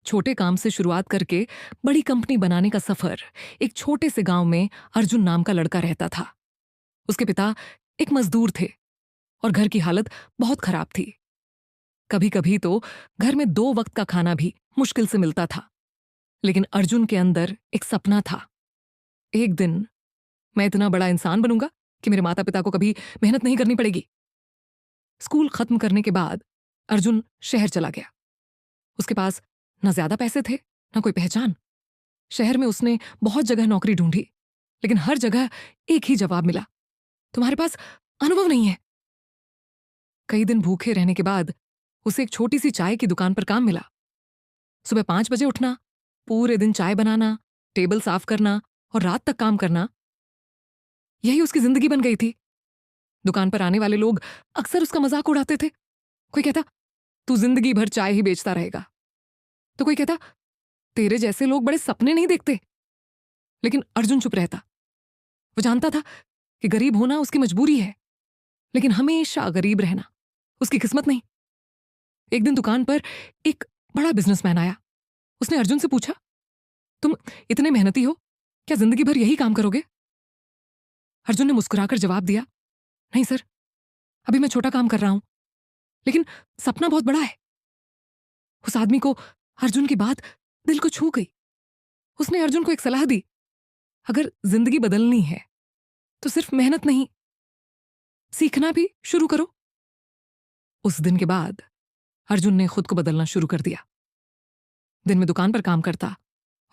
छोटे काम से शुरुआत करके बड़ी कंपनी बनाने का सफर। एक छोटे से गांव में अर्जुन नाम का लड़का रहता था। उसके पिता एक मजदूर थे और घर की हालत बहुत खराब थी। कभी कभी तो घर में 2 वक्त का खाना भी मुश्किल से मिलता था। लेकिन अर्जुन के अंदर एक सपना था। एक दिन मैं इतना बड़ा इंसान बनूंगा कि मेरे माता पिता को कभी मेहनत नहीं करनी पड़ेगी। स्कूल खत्म करने के बाद अर्जुन शहर चला गया। उसके पास न ज्यादा पैसे थे, न कोई पहचान। शहर में उसने बहुत जगह नौकरी ढूंढी, लेकिन हर जगह एक ही जवाब मिला, तुम्हारे पास अनुभव नहीं है। कई दिन भूखे रहने के बाद उसे एक छोटी सी चाय की दुकान पर काम मिला। सुबह 5 बजे उठना, पूरे दिन चाय बनाना, टेबल साफ करना और रात तक काम करना, यही उसकी जिंदगी बन गई थी। दुकान पर आने वाले लोग अक्सर उसका मजाक उड़ाते थे। कोई कहता, तू जिंदगी भर चाय ही बेचता रहेगा। तो कोई कहता, तेरे जैसे लोग बड़े सपने नहीं देखते। लेकिन अर्जुन चुप रहता। वो जानता था कि गरीब होना उसकी मजबूरी है, लेकिन हमेशा गरीब रहना उसकी किस्मत नहीं। एक दिन दुकान पर एक बड़ा बिजनेसमैन आया। उसने अर्जुन से पूछा, तुम इतने मेहनती हो, क्या जिंदगी भर यही काम करोगे? अर्जुन ने मुस्कुराकर जवाब दिया, नहीं सर, अभी मैं छोटा काम कर रहा हूं, लेकिन सपना बहुत बड़ा है। उस आदमी को अर्जुन की बात दिल को छू गई। उसने अर्जुन को एक सलाह दी, अगर जिंदगी बदलनी है तो सिर्फ मेहनत नहीं, सीखना भी शुरू करो। उस दिन के बाद अर्जुन ने खुद को बदलना शुरू कर दिया। दिन में दुकान पर काम करता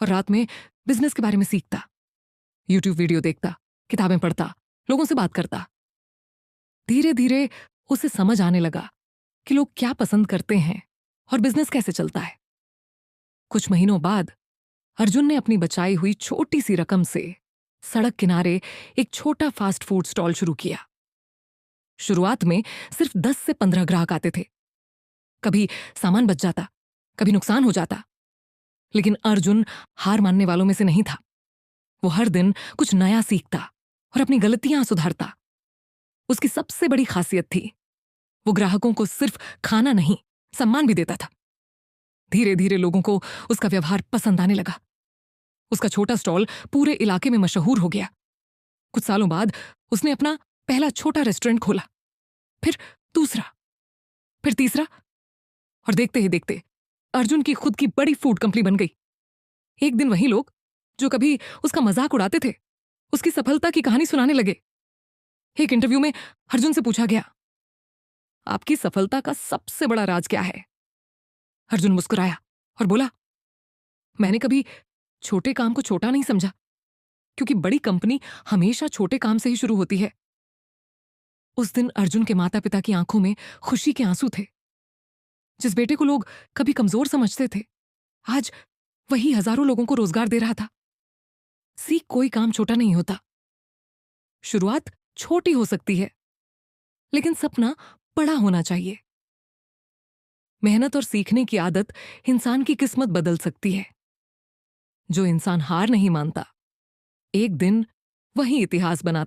और रात में बिजनेस के बारे में सीखता। यूट्यूब वीडियो देखता, किताबें पढ़ता, लोगों से बात करता। धीरे धीरे उसे समझ आने लगा कि लोग क्या पसंद करते हैं और बिजनेस कैसे चलता है। कुछ महीनों बाद अर्जुन ने अपनी बचाई हुई छोटी सी रकम से सड़क किनारे एक छोटा फास्ट फूड स्टॉल शुरू किया। शुरुआत में सिर्फ 10 से 15 ग्राहक आते थे। कभी सामान बच जाता, कभी नुकसान हो जाता, लेकिन अर्जुन हार मानने वालों में से नहीं था। वो हर दिन कुछ नया सीखता और अपनी गलतियां सुधारता। उसकी सबसे बड़ी खासियत थी, वो ग्राहकों को सिर्फ खाना नहीं, सम्मान भी देता था। धीरे धीरे लोगों को उसका व्यवहार पसंद आने लगा। उसका छोटा स्टॉल पूरे इलाके में मशहूर हो गया। कुछ सालों बाद उसने अपना पहला छोटा रेस्टोरेंट खोला, फिर दूसरा, फिर तीसरा, और देखते ही देखते अर्जुन की खुद की बड़ी फूड कंपनी बन गई। एक दिन वही लोग जो कभी उसका मजाक उड़ाते थे, उसकी सफलता की कहानी सुनाने लगे। एक इंटरव्यू में अर्जुन से पूछा गया, आपकी सफलता का सबसे बड़ा राज क्या है? अर्जुन मुस्कुराया और बोला, मैंने कभी छोटे काम को छोटा नहीं समझा, क्योंकि बड़ी कंपनी हमेशा छोटे काम से ही शुरू होती है। उस दिन अर्जुन के माता पिता की आंखों में खुशी के आंसू थे। जिस बेटे को लोग कभी कमजोर समझते थे, आज वही हजारों लोगों को रोजगार दे रहा था। सीख कोई काम छोटा नहीं होता। शुरुआत छोटी हो सकती है, लेकिन सपना बड़ा होना चाहिए। मेहनत और सीखने की आदत इंसान की किस्मत बदल सकती है। जो इंसान हार नहीं मानता, एक दिन वही इतिहास बनाता